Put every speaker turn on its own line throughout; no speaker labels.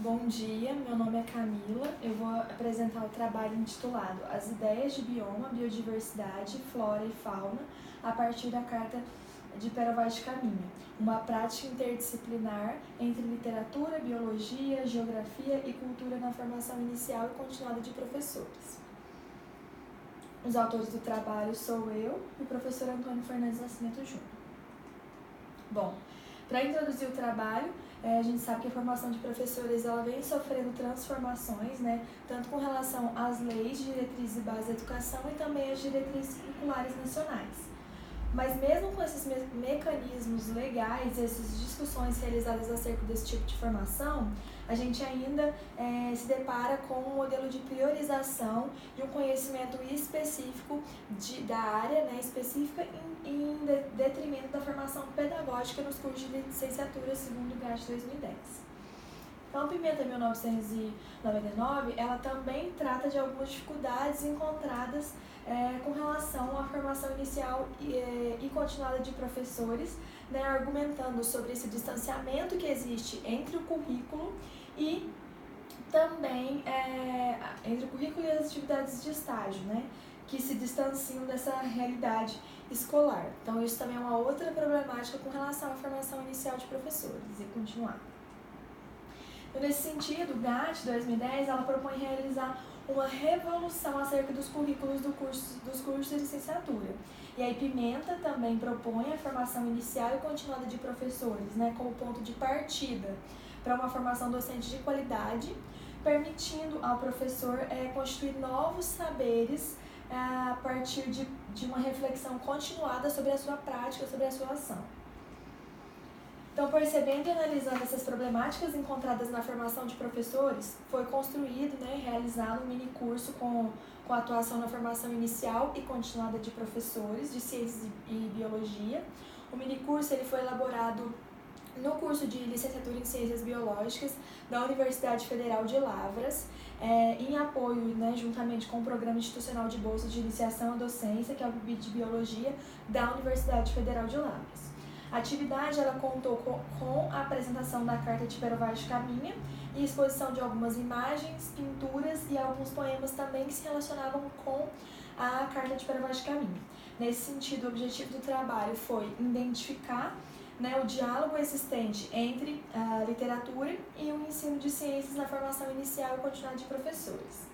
Bom dia, meu nome é Camila. Eu vou apresentar o trabalho intitulado As Ideias de Bioma, Biodiversidade, Flora e Fauna a partir da Carta de Pero Vaz de Caminha, uma prática interdisciplinar entre literatura, biologia, geografia e cultura na formação inicial e continuada de professores. Os autores do trabalho sou eu e o professor Antônio Fernandes Nascimento Júnior. Bom, para introduzir o trabalho, a gente sabe que a formação de professores ela vem sofrendo transformações, né, tanto com relação às leis, diretrizes e bases da educação e também às diretrizes curriculares nacionais. Mas mesmo com esses mecanismos legais, essas discussões realizadas acerca desse tipo de formação, a gente ainda se depara com um modelo de priorização e um conhecimento específico da área, né, específica em detrimento da formação pedagógica nos cursos de licenciatura segundo o GAT 2010. Então, a Pimenta 1999, ela também trata de algumas dificuldades encontradas com relação à formação inicial e continuada de professores, né, argumentando sobre esse distanciamento que existe entre o currículo e também entre o currículo e as atividades de estágio, né, que se distanciam dessa realidade escolar. Então, isso também é uma outra problemática com relação à formação inicial de professores e continuar. Então, nesse sentido, o GAT 2010 ela propõe realizar uma revolução acerca dos currículos dos cursos de licenciatura. E aí Pimenta também propõe a formação inicial e continuada de professores, né, como ponto de partida para uma formação docente de qualidade, permitindo ao professor constituir novos saberes a partir de uma reflexão continuada sobre a sua prática, sobre a sua ação. Então, percebendo e analisando essas problemáticas encontradas na formação de professores, foi construído, né, realizado um mini curso com atuação na formação inicial e continuada de professores de ciências e biologia. O mini curso ele foi elaborado no curso de licenciatura em ciências biológicas da Universidade Federal de Lavras, em apoio, né, juntamente com o Programa Institucional de Bolsa de Iniciação à Docência, que é o PIB de Biologia, da Universidade Federal de Lavras. A atividade ela contou com a apresentação da Carta de Pero Vaz de Caminha e exposição de algumas imagens, pinturas e alguns poemas também que se relacionavam com a Carta de Pero Vaz de Caminha. Nesse sentido, o objetivo do trabalho foi identificar, né, o diálogo existente entre a literatura e o ensino de ciências na formação inicial e continuada de professores.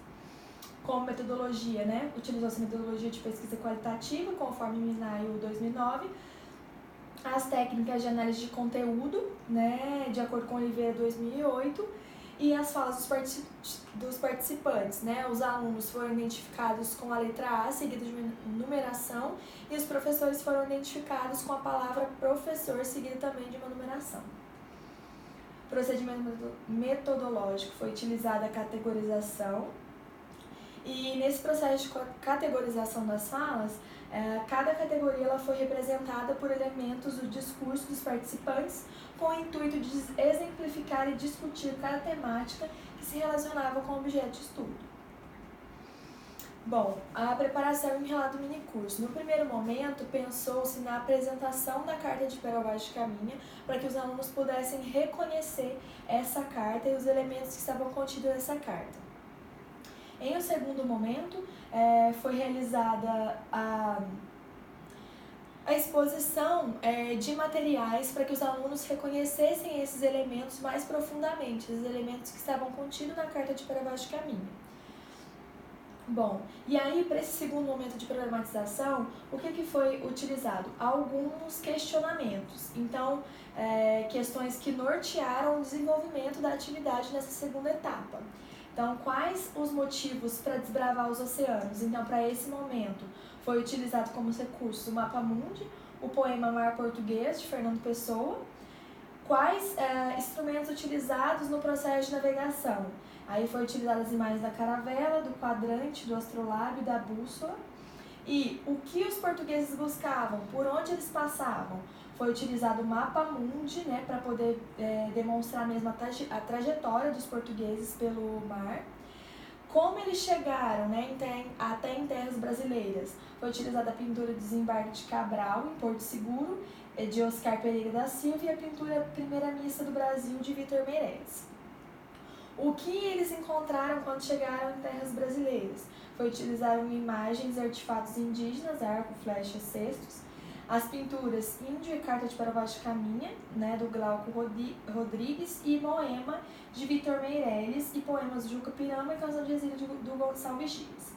Como metodologia, né, utilizou-se a metodologia de pesquisa qualitativa, conforme Minayo 2009, as técnicas de análise de conteúdo, né, de acordo com Oliveira 2008, e as falas dos participantes, né, os alunos foram identificados com a letra A, seguida de numeração, e os professores foram identificados com a palavra professor, seguida também de uma numeração. Procedimento metodológico foi utilizada a categorização, e nesse processo de categorização das falas, cada categoria ela foi representada por elementos do discurso dos participantes com o intuito de exemplificar e discutir cada temática que se relacionava com o objeto de estudo. Bom, a preparação e relato do minicurso. No primeiro momento, pensou-se na apresentação da Carta de Pero Vaz de Caminha para que os alunos pudessem reconhecer essa carta e os elementos que estavam contidos nessa carta. Em um segundo momento, foi realizada a exposição de materiais para que os alunos reconhecessem esses elementos mais profundamente, os elementos que estavam contidos na Carta de Pero Vaz de Caminha. Bom, e aí para esse segundo momento de problematização, o que foi utilizado? Alguns questionamentos, então questões que nortearam o desenvolvimento da atividade nessa segunda etapa. Então, quais os motivos para desbravar os oceanos? Então, para esse momento, foi utilizado como recurso o Mapa Mundi, o poema Mar Português, de Fernando Pessoa. Quais instrumentos utilizados no processo de navegação? Aí foi utilizado as imagens da caravela, do quadrante, do astrolábio, da bússola. E o que os portugueses buscavam? Por onde eles passavam? Foi utilizado o Mapa Mundi, né, para poder demonstrar mesmo a trajetória dos portugueses pelo mar. Como eles chegaram, né, até em terras brasileiras? Foi utilizada a pintura Desembarque de Cabral, em Porto Seguro, de Oscar Pereira da Silva, e a pintura Primeira Missa do Brasil, de Vitor Meirelles. O que eles encontraram quando chegaram em terras brasileiras? Foi utilizar imagens e artefatos indígenas, arco, flecha, cestos, as pinturas Índio e Carta de Para Baixo de Caminha, né, do Glauco Rodrigues, e Moema, de Vitor Meirelles, e poemas de Juca Pirama e Canção de Exílio do Gonçalves Dias.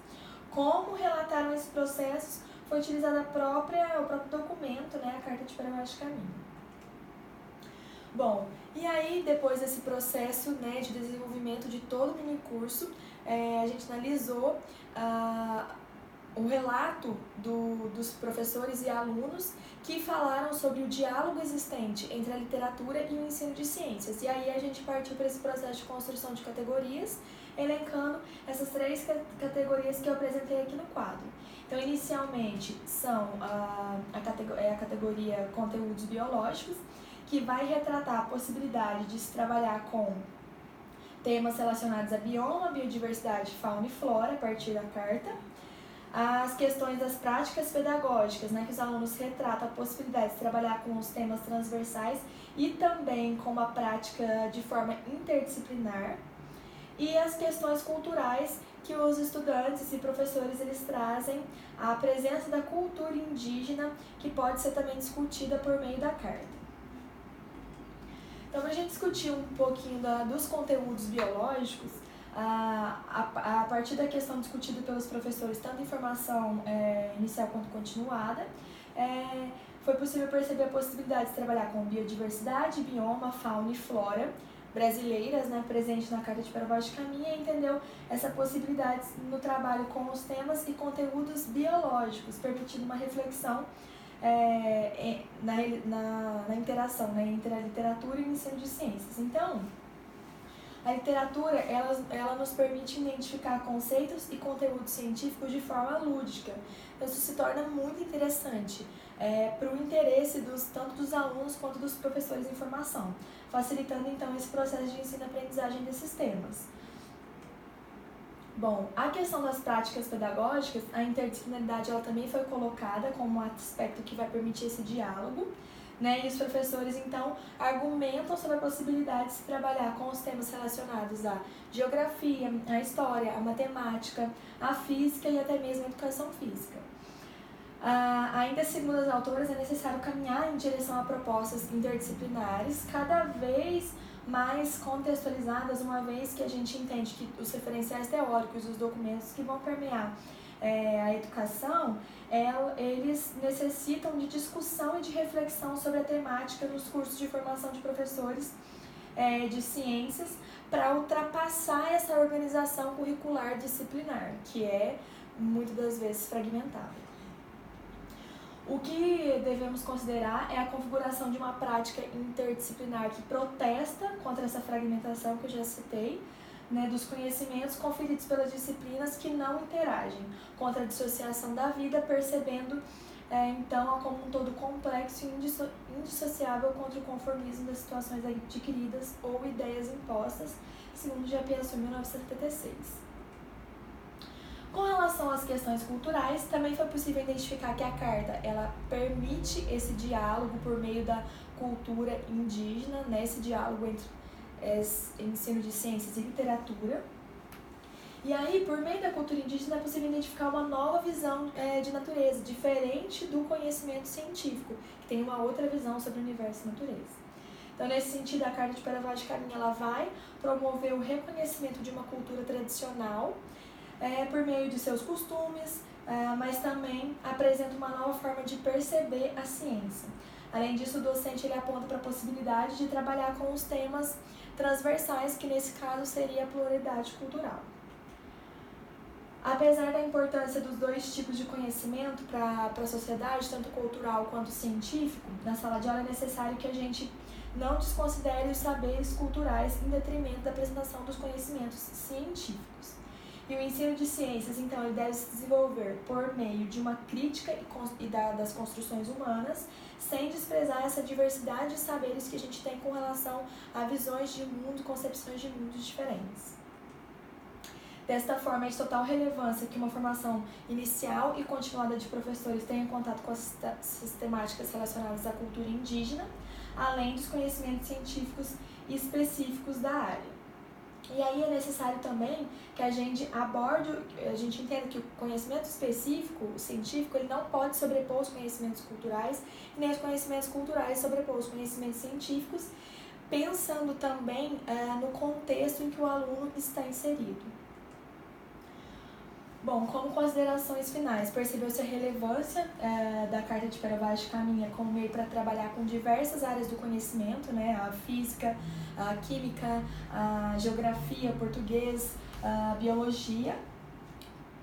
Como relataram esses processos, foi utilizado o próprio documento, né, a Carta de Para Baixo de Caminha. Bom, e aí depois desse processo, né, de desenvolvimento de todo o minicurso, a gente analisou o relato dos professores e alunos que falaram sobre o diálogo existente entre a literatura e o ensino de ciências. E aí a gente partiu para esse processo de construção de categorias, elencando essas 3 categorias que eu apresentei aqui no quadro. Então, inicialmente, são a categoria conteúdos biológicos, que vai retratar a possibilidade de se trabalhar com temas relacionados a bioma, biodiversidade, fauna e flora, a partir da carta. As questões das práticas pedagógicas, né, que os alunos retratam a possibilidade de trabalhar com os temas transversais e também com uma prática de forma interdisciplinar. E as questões culturais, que os estudantes e professores eles trazem a presença da cultura indígena, que pode ser também discutida por meio da carta. Então, para a gente discutir um pouquinho dos conteúdos biológicos, a partir da questão discutida pelos professores, tanto em formação inicial quanto continuada, foi possível perceber a possibilidade de trabalhar com biodiversidade, bioma, fauna e flora brasileiras, né, presente na Carta de Para Baixo de Caminha, e entendeu essa possibilidade no trabalho com os temas e conteúdos biológicos, permitindo uma reflexão na interação, né, entre a literatura e o ensino de ciências. Então, a literatura ela nos permite identificar conceitos e conteúdos científicos de forma lúdica. Isso se torna muito interessante para o interesse tanto dos alunos quanto dos professores em formação, facilitando então esse processo de ensino-aprendizagem desses temas. Bom, a questão das práticas pedagógicas, a interdisciplinaridade ela também foi colocada como um aspecto que vai permitir esse diálogo, né? E os professores, então, argumentam sobre a possibilidade de se trabalhar com os temas relacionados à geografia, à história, à matemática, à física e até mesmo à educação física. Ainda segundo as autoras, é necessário caminhar em direção a propostas interdisciplinares cada vez mais contextualizadas, uma vez que a gente entende que os referenciais teóricos, os documentos que vão permear a educação, eles necessitam de discussão e de reflexão sobre a temática nos cursos de formação de professores de ciências, para ultrapassar essa organização curricular disciplinar, que é muitas das vezes fragmentada. O que devemos considerar é a configuração de uma prática interdisciplinar que protesta contra essa fragmentação que eu já citei, né, dos conhecimentos conferidos pelas disciplinas que não interagem, contra a dissociação da vida, percebendo então como um todo complexo e indissociável contra o conformismo das situações adquiridas ou ideias impostas, segundo Jean Piaget, 1976. Com relação às questões culturais, também foi possível identificar que a carta ela permite esse diálogo por meio da cultura indígena, né, esse diálogo entre ensino de ciências e literatura. E aí, por meio da cultura indígena, é possível identificar uma nova visão de natureza, diferente do conhecimento científico, que tem uma outra visão sobre o universo e natureza. Então, nesse sentido, a Carta de Para Baixo de Caminha ela vai promover o reconhecimento de uma cultura tradicional, por meio de seus costumes, mas também apresenta uma nova forma de perceber a ciência. Além disso, o docente ele aponta para a possibilidade de trabalhar com os temas transversais, que nesse caso seria a pluralidade cultural. Apesar da importância dos dois tipos de conhecimento para a sociedade, tanto cultural quanto científico, na sala de aula é necessário que a gente não desconsidere os saberes culturais em detrimento da apresentação dos conhecimentos científicos. E o ensino de ciências, então, ele deve se desenvolver por meio de uma crítica das construções humanas, sem desprezar essa diversidade de saberes que a gente tem com relação a visões de mundo, concepções de mundos diferentes. Desta forma, é de total relevância que uma formação inicial e continuada de professores tenha contato com as sistemáticas relacionadas à cultura indígena, além dos conhecimentos científicos específicos da área. E aí é necessário também que a gente aborde, a gente entenda que o conhecimento específico, o científico, ele não pode sobrepor os conhecimentos culturais, nem os conhecimentos culturais sobrepor os conhecimentos científicos, pensando também no contexto em que o aluno está inserido. Bom, como considerações finais, percebeu-se a relevância da Carta de Perovskaya de Caminha como meio para trabalhar com diversas áreas do conhecimento, né? A física, a química, a geografia, português, a biologia,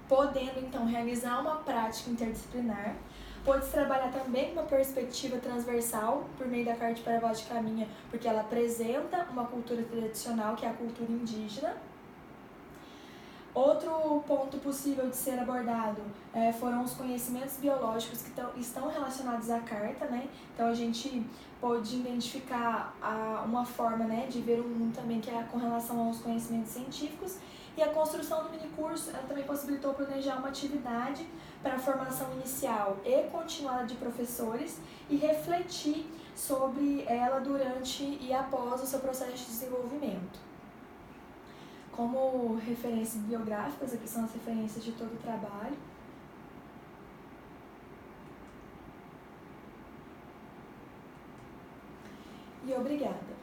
podendo então realizar uma prática interdisciplinar. Pode-se trabalhar também uma perspectiva transversal por meio da Carta de Perovskaya de Caminha, porque ela apresenta uma cultura tradicional, que é a cultura indígena. Outro ponto possível de ser abordado foram os conhecimentos biológicos que estão relacionados à carta, né? Então a gente pode identificar uma forma, né, de ver o mundo também que é com relação aos conhecimentos científicos. E a construção do minicurso também possibilitou planejar uma atividade para a formação inicial e continuada de professores e refletir sobre ela durante e após o seu processo de desenvolvimento. Como referências biográficas, aqui são as referências de todo o trabalho. E obrigada.